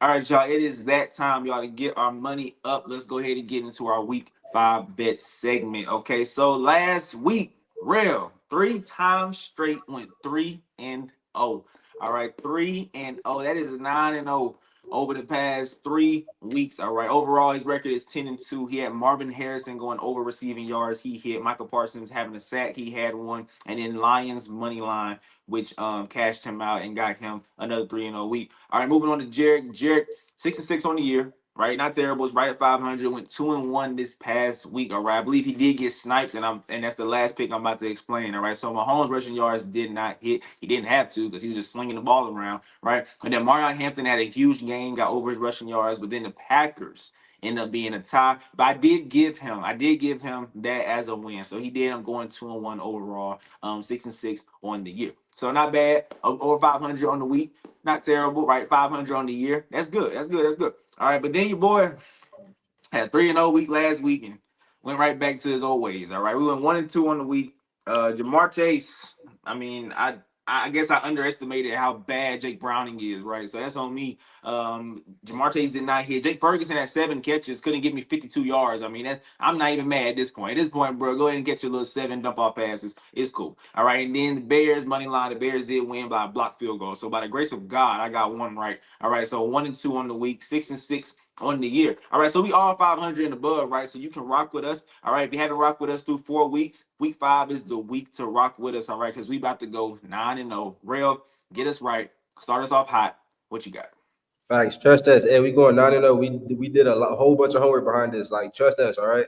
All right, y'all. It is that time, y'all, to get our money up. Let's go ahead and get into our week 5 bet segment. Okay, so last week, Rell 3 times straight went 3-0. All right, 3-0. That is 9-0 over the past 3 weeks. All right, overall, his record is 10-2. He had Marvin Harrison going over receiving yards. He hit Michael Parsons having a sack. He had one, and then Lions money line, which cashed him out and got him another 3-0 week. All right, moving on to Jerrick. Jerrick 6-6 on the year, right? Not terrible. It's right at 500. Went 2-1 this past week. All right, I believe he did get sniped, and that's the last pick I'm about to explain. All right, so Mahomes rushing yards did not hit. He didn't have to because he was just slinging the ball around, right? And then Marion Hampton had a huge game, got over his rushing yards, but then the Packers ended up being a tie. But I did give him that as a win. So he did end up going 2-1 overall, 6-6 on the year. So not bad. Over 500 on the week. Not terrible, right? 500 on the year. That's good. That's good. That's good. All right, but then your boy had a 3-0 week last week and went right back to his old ways. All right, we went 1-2 on the week. Jamar Chase. I mean, I guess I underestimated how bad Jake Browning is, right? So that's on me. Jamar Chase did not hit. Jake Ferguson had 7 catches, couldn't give me 52 yards. I mean, I'm not even mad at this point. At this point, bro, go ahead and get your little 7 dump off passes. It's cool. All right, and then the Bears money line. The Bears did win by a blocked field goal. So by the grace of God, I got one right. All right, so 1-2 on the week, 6-6 on the year. All right, so we all 500 and above, right? So you can rock with us. All right, if you haven't rocked with us through 4 weeks, week 5 is the week to rock with us. All right, because we about to go 9-0. Rell, get us right. Start us off hot. What you got? Facts. Trust us. Hey, we going 9-0. We did a whole bunch of homework behind this. Like, trust us. All right.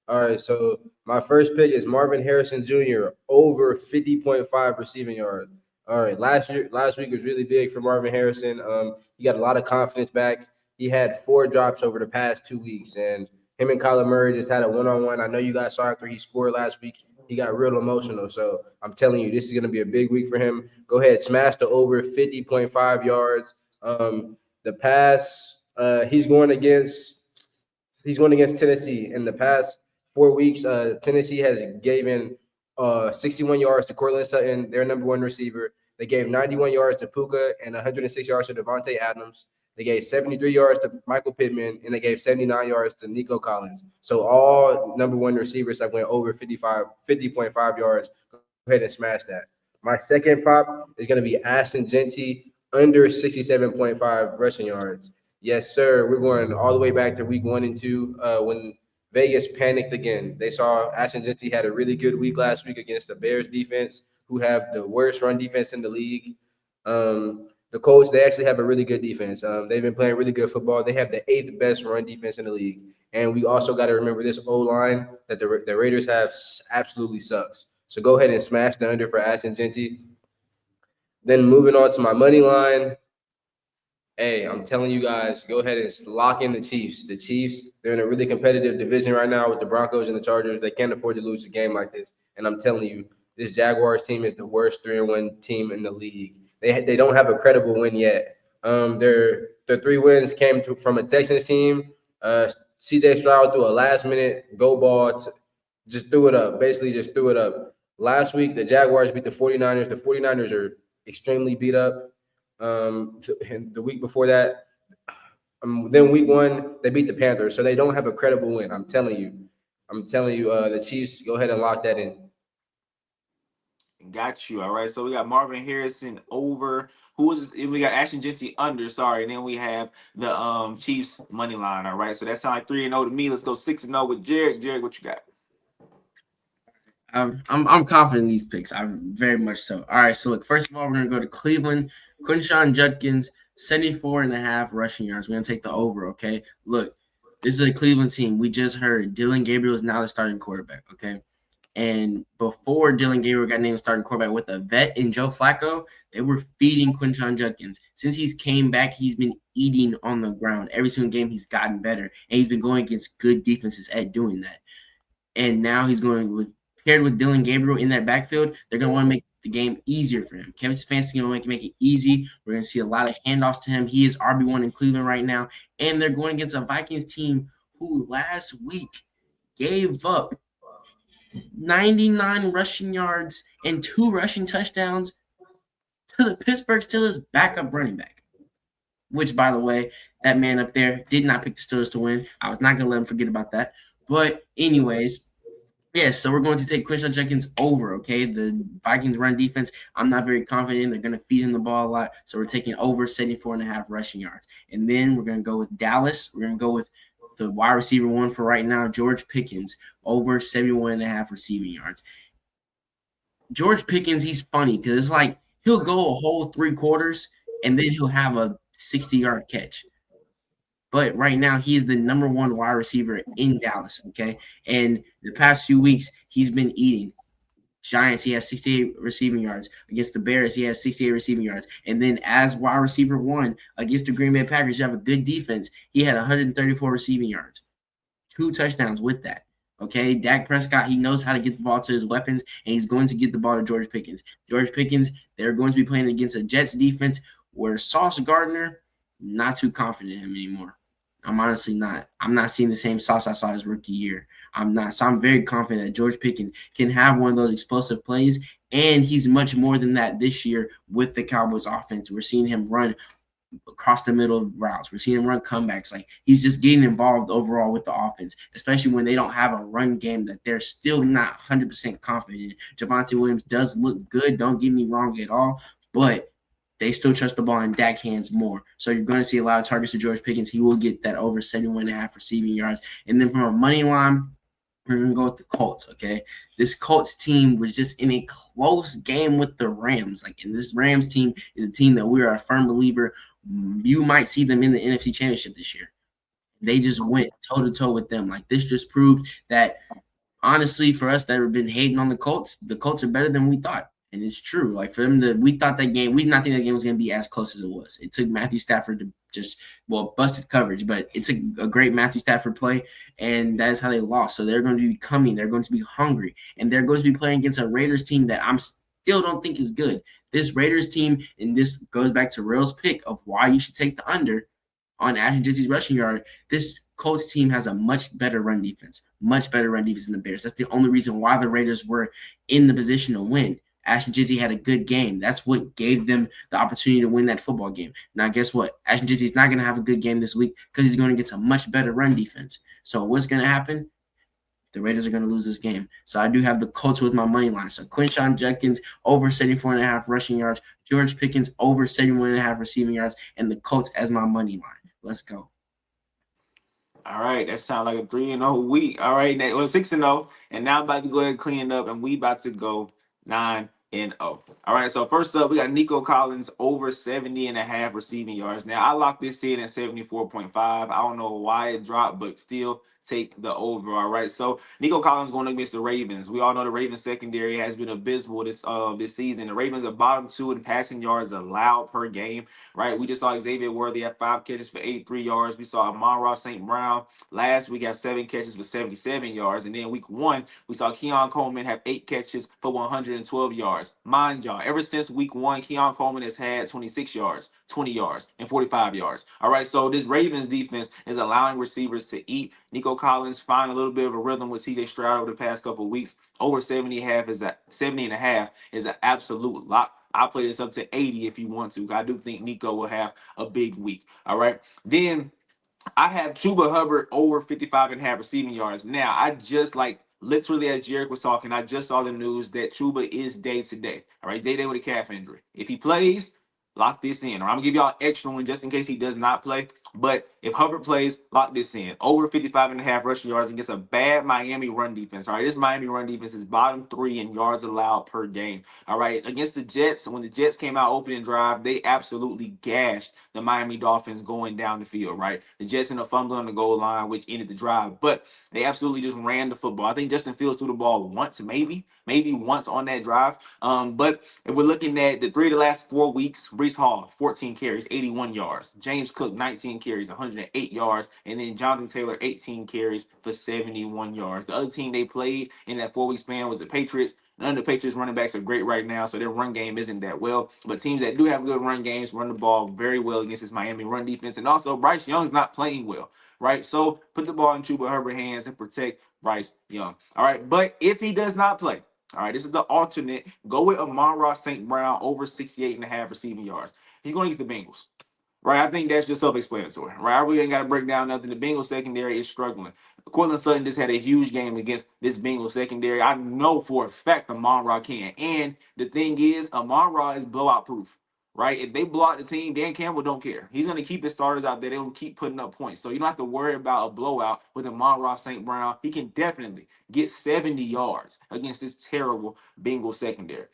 All right. So my first pick is Marvin Harrison Jr. over 50.5 receiving yards. All right. Last week was really big for Marvin Harrison. He got a lot of confidence back. He had 4 drops over the past 2 weeks, and him and Kyler Murray just had a one-on-one. I know you guys saw after he scored last week. He got real emotional. So I'm telling you, this is going to be a big week for him. Go ahead, smash the over 50.5 yards. The pass he's going against Tennessee. In the past 4 weeks, Tennessee has given 61 yards to Cortland Sutton, their number one receiver. They gave 91 yards to Puka and 106 yards to Devontae Adams. They gave 73 yards to Michael Pittman, and they gave 79 yards to Nico Collins. So all number one receivers have went over 50.5 yards. Go ahead and smash that. My second prop is going to be Ashton Genty under 67.5 rushing yards. Yes, sir. We're going all the way back to week 1 and 2 when Vegas panicked again. They saw Ashton Genty had a really good week last week against the Bears defense, who have the worst run defense in the league. The Colts, they actually have a really good defense. They've been playing really good football. They have the 8th best run defense in the league. And we also got to remember this O-line that the Raiders have absolutely sucks. So go ahead and smash the under for Ashton Genty. Then moving on to my money line. Hey, I'm telling you guys, go ahead and lock in the Chiefs. The Chiefs, they're in a really competitive division right now with the Broncos and the Chargers. They can't afford to lose a game like this. And I'm telling you, this Jaguars team is the worst 3-1 team in the league. They don't have a credible win yet. Their 3 wins came from a Texans team. CJ Stroud threw a last minute go ball, just threw it up. Basically, just threw it up. Last week, the Jaguars beat the 49ers. The 49ers are extremely beat up. And the week before that, then week 1, they beat the Panthers. So they don't have a credible win. I'm telling you. The Chiefs, go ahead and lock that in. Got you. All right. So we got Marvin Harrison over. We got Ashton Genty under. Sorry. And then we have the Chiefs money line. All right. So that sounds like 3-0 to me. Let's go 6-0 with Jerrick. Jerrick, what you got? I'm confident in these picks. I'm very much so. All right, so look, first of all, we're gonna go to Cleveland. Quinshawn Judkins, 74.5 rushing yards. We're gonna take the over. Okay, look, this is a Cleveland team. We just heard Dylan Gabriel is now the starting quarterback. Okay, and before Dylan Gabriel got named starting quarterback with a vet in Joe Flacco, they were feeding Quinshawn Judkins. Since he's came back, he's been eating on the ground. Every single game, he's gotten better, and he's been going against good defenses at doing that. And now he's going with paired with Dylan Gabriel in that backfield. They're going to want to make the game easier for him. Kevin Stefanski's going to make it easy. We're going to see a lot of handoffs to him. He is RB1 in Cleveland right now. And they're going against a Vikings team who last week gave up 99 rushing yards and 2 rushing touchdowns to the Pittsburgh Steelers backup running back. which, by the way, that man up there did not pick the Steelers to win. I was not going to let him forget about that. But anyways, yes, so we're going to take Quinshon Judkins over, okay? The Vikings run defense, I'm not very confident. They're going to feed him the ball a lot. So we're taking over 74.5 rushing yards. And then we're going to go with Dallas. We're going to go with the wide receiver one for right now, George Pickens, over 71.5 receiving yards. George Pickens, he's funny because it's like he'll go a whole 3 quarters and then he'll have a 60-yard catch. But right now, he's the number 1 wide receiver in Dallas, okay? And the past few weeks, he's been eating. Giants, he has 68 receiving yards. Against the Bears, he has 68 receiving yards. And then as wide receiver 1 against the Green Bay Packers, you have a good defense. He had 134 receiving yards. 2 touchdowns with that. Okay, Dak Prescott, he knows how to get the ball to his weapons, and he's going to get the ball to George Pickens. George Pickens, they're going to be playing against a Jets defense where Sauce Gardner, not too confident in him anymore. I'm honestly not. I'm not seeing the same Sauce I saw his rookie year. I'm not. So I'm very confident that George Pickens can have one of those explosive plays, and he's much more than that this year with the Cowboys offense. We're seeing him run across the middle routes. We're seeing him run comebacks. Like, he's just getting involved overall with the offense, especially when they don't have a run game that they're still not 100% confident in. Javonte Williams does look good. Don't get me wrong at all, but they still trust the ball in Dak hands more. So you're going to see a lot of targets to George Pickens. He will get that over 71.5 receiving yards. And then from a money line, we're going to go with the Colts, okay? This Colts team was just in a close game with the Rams. Like, and this Rams team is a team that we are a firm believer. You might see them in the NFC Championship this year. They just went toe-to-toe with them. Like, this just proved that, honestly, for us that have been hating on the Colts are better than we thought. And it's true. Like, for them we did not think that game was going to be as close as it was. It took Matthew Stafford to busted coverage, but it took a great Matthew Stafford play, and that is how they lost. So they're going to be coming. They're going to be hungry, and they're going to be playing against a Raiders team that I'm still don't think is good. This Raiders team, and this goes back to Rell's pick of why you should take the under on Ashton Jitsy's rushing yard. This Colts team has a much better run defense than the Bears. That's the only reason why the Raiders were in the position to win. Ashton Jitzy had a good game. That's what gave them the opportunity to win that football game. Now, guess what? Ashton Jitzy's not going to have a good game this week because he's going to get a much better run defense. So what's going to happen? The Raiders are going to lose this game. So I do have the Colts with my money line. So Quinshon Judkins over 74.5 rushing yards, George Pickens over 71.5 receiving yards, and the Colts as my money line. Let's go. All right, that sounds like a 3-0 week. All right, that was 6-0, and now I'm about to go ahead and clean it up, and we about to go 9-0. All right, so first up, we got Nico Collins over 70.5 receiving yards. Now, I locked this in at 74.5. I don't know why it dropped, but still take the over. All right, so Nico Collins going against the Ravens. We all know the Ravens secondary has been abysmal this season. The Ravens are bottom 2 in passing yards allowed per game, right? We just saw Xavier Worthy have 5 catches for 83 yards. We saw Amon-Ra St. Brown last week have 7 catches for 77 yards. And then week 1, we saw Keon Coleman have 8 catches for 112 yards. Mind y'all, ever since week 1, Keon Coleman has had 26 yards, 20 yards, and 45 yards. All right, so this Ravens defense is allowing receivers to eat. Nico Collins find a little bit of a rhythm with CJ Stroud over the past couple of weeks. Over 70.5 is an absolute lock. I'll play this up to 80 if you want to. I do think Nico will have a big week. All right. Then I have Chuba Hubbard over 55.5 receiving yards. Now, I just literally as Jerrick was talking, I just saw the news that Chuba is day to day. All right, day with a calf injury. If he plays, lock this in. Or I'm gonna give y'all extra one just in case he does not play. But if Hubbard plays, lock this in. Over 55.5 rushing yards against a bad Miami run defense. All right, this Miami run defense is bottom 3 in yards allowed per game. All right, against the Jets, when the Jets came out opening drive, they absolutely gashed the Miami Dolphins going down the field, right? The Jets ended up fumbling on the goal line, which ended the drive. But they absolutely just ran the football. I think Justin Fields threw the ball once, maybe once on that drive. But if we're looking at the 3 of the last 4 weeks, Breece Hall, 14 carries, 81 yards. James Cook, 19 carries, 108 yards. And then Jonathan Taylor, 18 carries for 71 yards. The other team they played in that 4-week span was the Patriots. None of the Patriots running backs are great right now, so their run game isn't that well. But teams that do have good run games run the ball very well against this Miami run defense. And also, Bryce Young's not playing well, right? So put the ball in Chuba Hubbard's hands and protect Bryce Young. All right, but if he does not play, all right, this is the alternate. Go with Amon-Ra St. Brown over 68.5 receiving yards. He's going to get the Bengals. Right, I think that's just self-explanatory. Right, I really ain't got to break down nothing. The Bengals secondary is struggling. Cortland Sutton just had a huge game against this Bengals secondary. I know for a fact Amon-Ra can. And the thing is, Amon-Ra is blowout proof. Right, if they block the team, Dan Campbell don't care. He's going to keep his starters out there. They will keep putting up points. So you don't have to worry about a blowout with Amon-Ra St. Brown. He can definitely get 70 yards against this terrible Bengals secondary.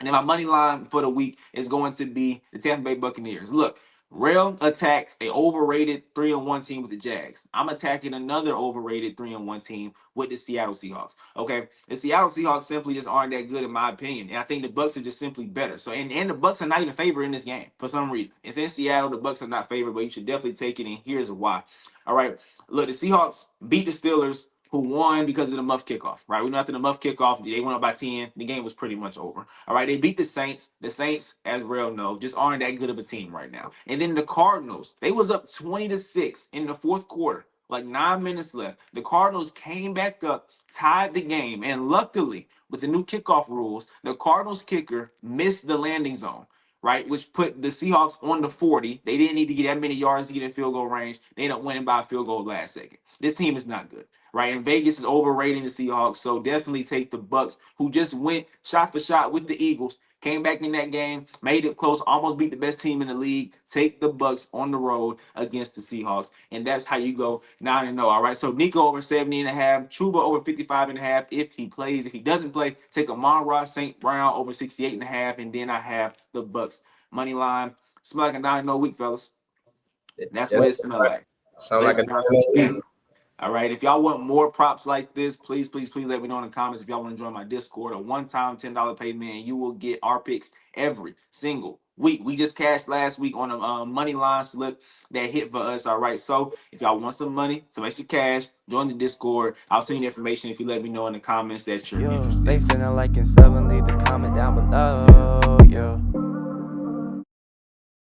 And then my money line for the week is going to be the Tampa Bay Buccaneers. Look, Rell attacked a overrated 3-1 team with the Jags. I'm attacking another overrated 3-1 team with the Seattle Seahawks. Okay, the Seattle Seahawks simply just aren't that good in my opinion, and I think the Bucs are just simply better. So, and the Bucs are not even favored in this game for some reason. It's in Seattle. The Bucs are not favored, but you should definitely take it. And here's why. All right, look, the Seahawks beat the Steelers, who won because of the muff kickoff, right? We know after the muff kickoff, they went up by 10. The game was pretty much over. All right, they beat the Saints. The Saints, as Rell knows, just aren't that good of a team right now. And then the Cardinals, they was up 20-6 in the fourth quarter, like 9 minutes left. The Cardinals came back up, tied the game, and luckily, with the new kickoff rules, the Cardinals kicker missed the landing zone, right, which put the Seahawks on the 40. They didn't need to get that many yards to get in field goal range. They ended up winning by a field goal last second. This team is not good, right? And Vegas is overrating the Seahawks, so definitely take the Bucs, who just went shot for shot with the Eagles, came back in that game, made it close, almost beat the best team in the league. Take the Bucs on the road against the Seahawks, and that's how you go 9-0. All right, so Nico over 70.5, Chuba over 55.5 if he plays. If he doesn't play, take Amon-Ra St. Brown over 68.5, and then I have the Bucs money line. Smell like a 9-0 week, fellas. That's what it smells like. Sound like a All right. If y'all want more props like this, please let me know in the comments. If y'all want to join my Discord, a one-time $10 payment, and you will get our picks every single week. We just cashed last week on a money line slip that hit for us. All right. So if y'all want some money, some extra cash, join the Discord. I'll send you the information if you let me know in the comments that you're interested. They feeling like and sub and leave a comment down below.